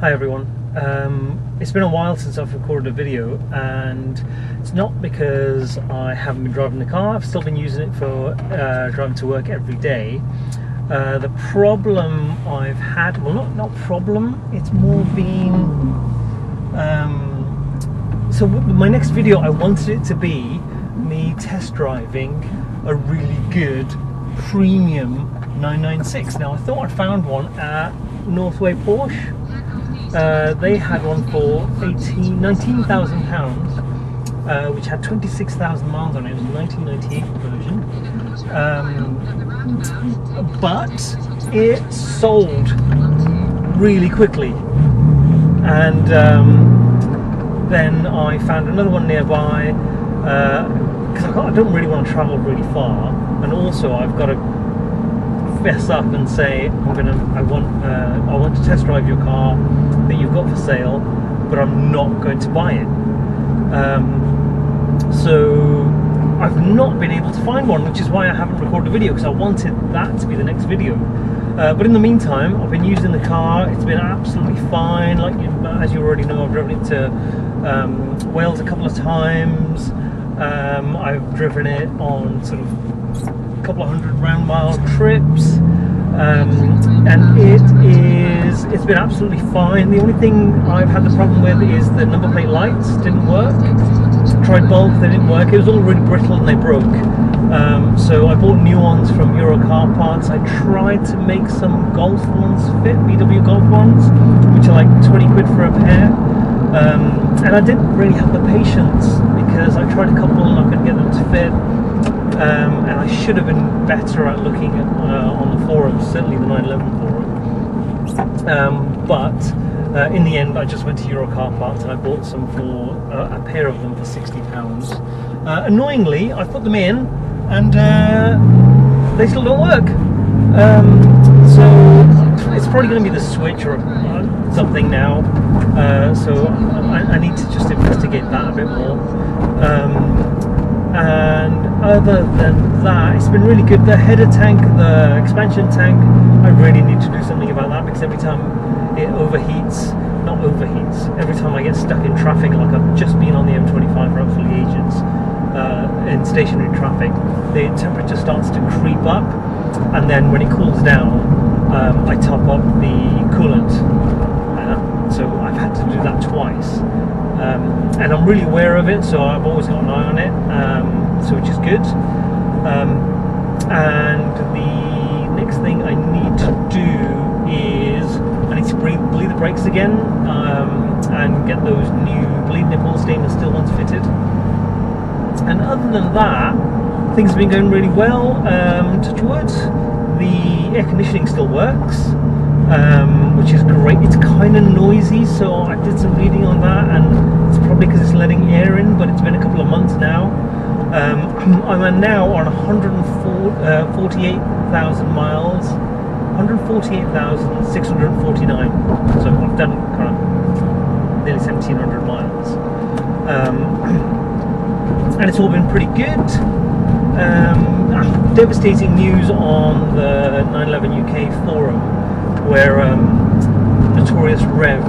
Hi everyone. It's been a while since I've recorded a video, and it's not because I haven't been driving the car. I've still been using it for driving to work every day. The problem I've had, well, not problem, it's more been so my next video, I wanted it to be me test driving a really good premium 996. Now I thought I found one at Northway Porsche. They had one for £19,000, which had 26,000 miles on it. It was a 1998 version, but it sold really quickly, and then I found another one nearby because I don't really want to travel really far, and also I've got to fess up and say I want to test drive your car that you've got for sale, but I'm not going to buy it. So I've not been able to find one, which is why I haven't recorded a video, because I wanted that to be the next video. But in the meantime, I've been using the car. It's been absolutely fine. Like, as you already know, I've driven it to Wales a couple of times. I've driven it on sort of a couple of 100 round mile trips, and it's been absolutely fine. The only thing I've had the problem with is the number plate lights didn't work. Tried both, they didn't work. It was all really brittle and they broke. So I bought new ones from Euro Car Parts. I tried to make some Golf ones fit, VW Golf ones, which are like 20 quid for a pair. And I didn't really have the patience, because I tried a couple and I couldn't get them to fit. And I should have been better at looking at, on the forums, certainly the 911 forum. But in the end, I just went to Euro Car Parts and I bought some for a pair of them for £60. Annoyingly, I put them in and they still don't work. So it's probably going to be the switch or something now. So I need to just investigate that a bit more. And other than that, it's been really good. The header tank, the expansion tank, I really need to do something about that, because every time it every time I get stuck in traffic, like I've just been on the M25 for absolutely ages, in stationary traffic, the temperature starts to creep up, and then when it cools down, I top up the coolant. So I've had to do that twice. And I'm really aware of it, so I've always got an eye on it, so which is good. And the next thing I need to do is I need to bleed the brakes again, and get those new bleed nipple stainless steel ones fitted. And other than that, things have been going really well. Touch wood, the air conditioning still works, which is great. It's kind of noisy, so I did some reading on that, and it's probably because it's letting air in, but it's been a couple of months now. I'm now on 148,000 miles, 148,649. So I've done kind of nearly 1,700 miles, and it's all been pretty good. Devastating news on the 911 UK forum, where Notorious Rev,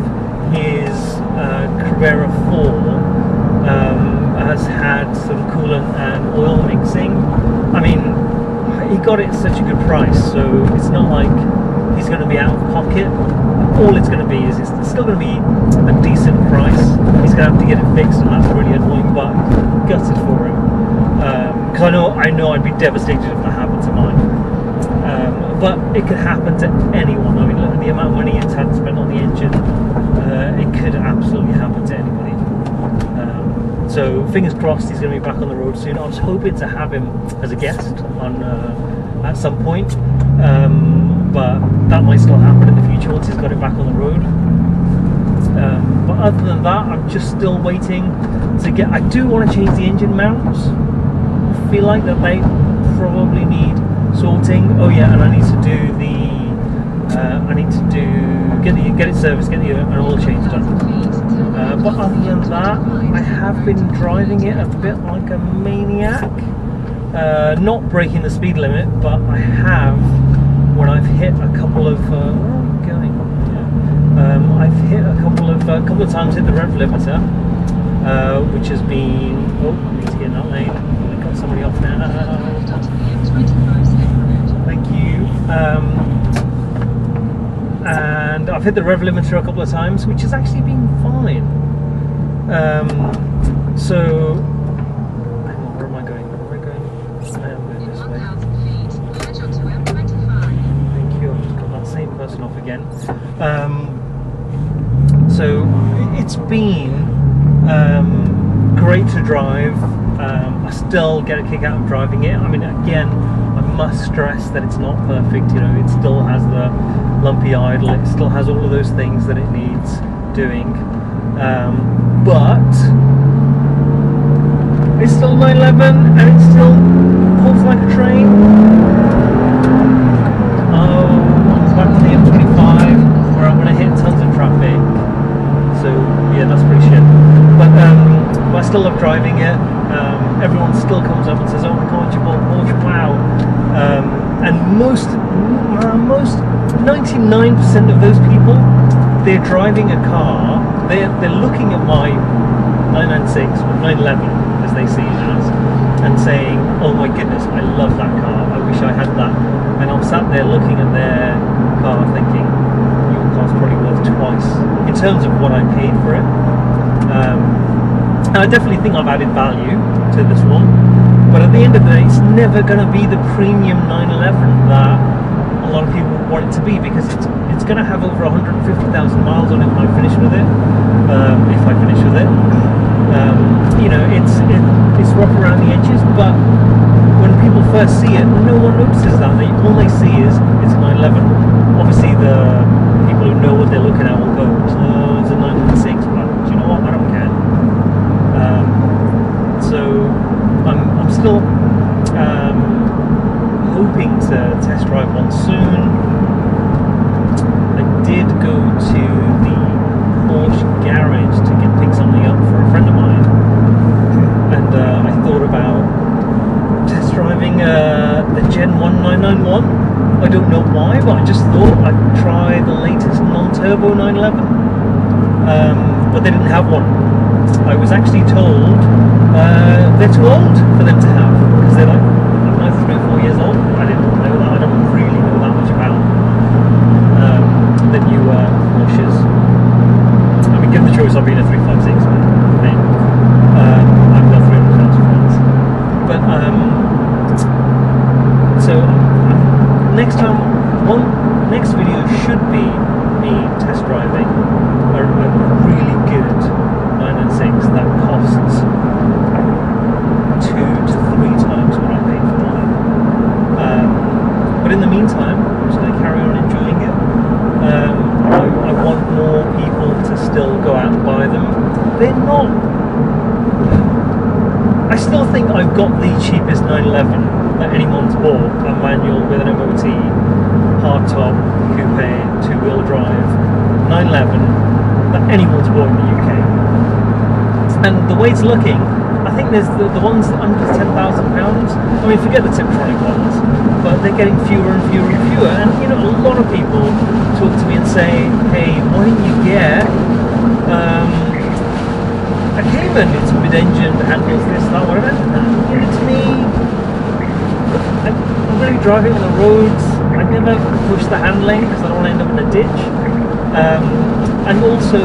his Carrera 4 has had some coolant and oil mixing. I mean, he got it at such a good price, so it's not like he's going to be out of pocket. All it's going to be is it's still going to be a decent price. He's going to have to get it fixed, and that's really annoying, but gutted for him, because I know I'd be devastated if that happened to mine. But it could happen to anyone. I mean, look at the amount of money it's had spent on the engine. It could absolutely happen to anybody. So fingers crossed he's going to be back on the road soon. I was hoping to have him as a guest on at some point, but that might still happen in the future once he's got it back on the road. But other than that, I'm just still waiting to get. I do want to change the engine mounts. I feel like that they probably need sorting. Oh yeah, and I need to do get it serviced, get an oil change done. But other than that, I have been driving it a bit like a maniac. Not breaking the speed limit, but I have, when I've hit a couple of where are we going? I've hit I've a couple of times hit the rev limiter, which has been, oh, I need to get in that lane. I've got somebody off now. Thank you. And I've hit the rev limiter a couple of times, which has actually been fine. So, hang on, where am I going? Where am I going? I am going this way. Thank you. I've just got that same person off again. So it's been great to drive. I still get a kick out of driving it. I mean, again, I must stress that it's not perfect. You know, it still has the lumpy idle. It still has all of those things that it needs doing. But it's still 911 and it still pulls like a train. Oh, I'm back to the M25 where I'm going to hit tons of traffic. So yeah, that's pretty shit. But I still love driving it. Everyone still comes up and says, "Oh my God, you bought a Porsche! Wow!" And most 99% of those people, they're driving a car. They're looking at my 996 or 911, as they see it as, and saying, "Oh my goodness, I love that car. I wish I had that." And I'm sat there looking at their car, thinking, "Your car's probably worth twice in terms of what I paid for it." And I definitely think I've added value to this one, but at the end of the day, it's never going to be the premium 911 that a lot of people want it to be, because it's going to have over 150,000 miles on it when I finish with it. If I finish with it, you know, it's rough around the edges, but when people first see it, no one notices that. All they see is it's a 911. Obviously, the people who know what they're looking at will go, "Oh, it's a 996." But do you know what? I don't care. So I'm still hoping to test drive one soon. I did go to the Porsche garage to pick something up for a friend of mine, and I thought about test driving the Gen 1 991. I don't know why, but I just thought I'd try the latest non-turbo 911. But they didn't have one. I was actually told they're too old for them to have, because they're like, I don't know, 3 or 4 years old. I didn't know that. I don't really know that much about the new Porsches. I mean, given the choice, I'll be in a 356, but hey, I've got 300,000 friends. But so next time, next video should be me test driving a really good 996 that costs 2 to 3 times what I paid for mine. But in the meantime, I'm just going to carry on enjoying it. I want more people to still go out and buy them. They're not. I still think I've got the cheapest 911 that anyone's bought, a manual with an MOT, hardtop, coupe, 2-wheel drive, 911 that anyone's bought in the UK. And the way it's looking, I think there's the ones under £10,000. I mean, forget the Tiptronic ones, but they're getting fewer and fewer and fewer. And you know, a lot of people talk to me and say, "Hey, why don't you get a Cayman? It's mid-engine, handles this, that, whatever." And to me, I'm going to be driving on the roads. I never push the handling because I don't want to end up in a ditch. And also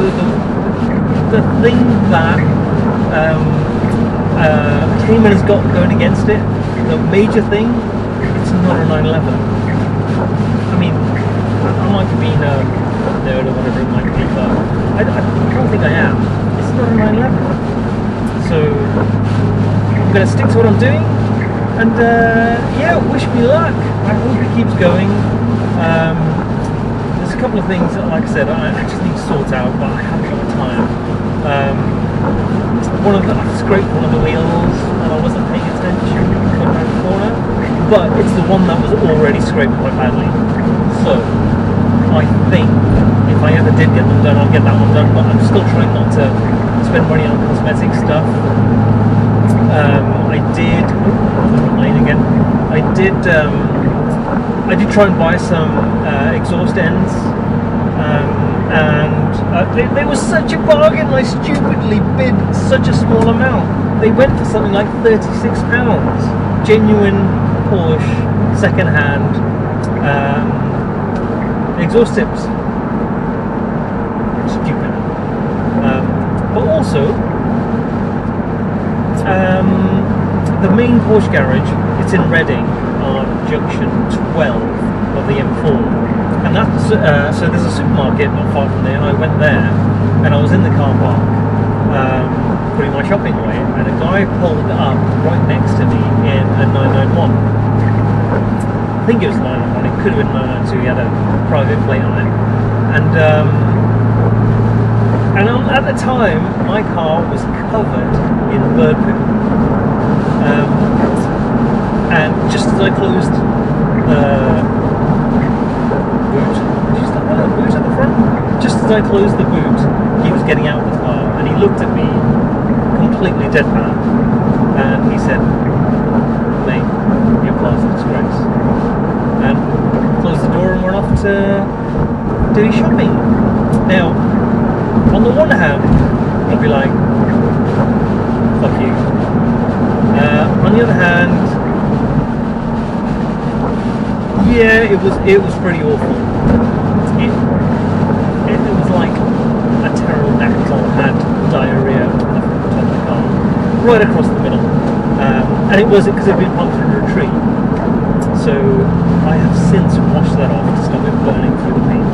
the thing that Cayman has got going against it, the major thing, it's not a 911. I mean, I might be being a nerd or whatever it might be, but I don't think I am. It's not a 911. So I'm going to stick to what I'm doing, and yeah, wish me luck. I hope it keeps going. There's a couple of things that, like I said, I just need to sort out, but I haven't got the time. I scraped one of the wheels and I wasn't paying attention coming around the corner, but it's the one that was already scraped quite badly. So I think if I ever did get them done, I'll get that one done, but I'm still trying not to spend money on cosmetic stuff. I did try and buy some exhaust ends, and They were such a bargain. I stupidly bid such a small amount. They went for something like £36. Genuine Porsche, second hand, exhaust tips. Stupid. But also, the main Porsche garage, it's in Reading on junction 12 of the M4. And that's, so there's a supermarket not far from there. I went there and I was in the car park putting my shopping away, and a guy pulled up right next to me in a 991. I think it was 991, it could have been 992, he had a private plate on it. And at the time, my car was covered in bird poo. And just as I closed the boot, boot at the front? Just as I closed the boot, he was getting out of the car and he looked at me completely deadpan and he said, "Mate, your car's a disgrace." And closed the door and went off to do his shopping. Now, on the one hand, I'd be like, "Fuck you." On the other hand, yeah, it was pretty awful. It was like a pterodactyl had diarrhea on the top of the car, right across the middle. And it wasn't because it had been punctured under a tree. So I have since washed that off to stop it burning through the paint.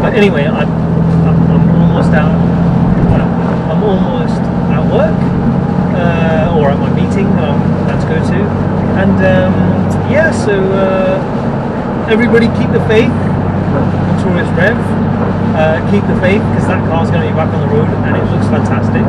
But anyway, I'm almost out. I'm almost at work or at my meeting that I'm about to go to, and yeah. So everybody, keep the faith. Notorious Rev, keep the faith, because that car's going to be back on the road and it looks fantastic.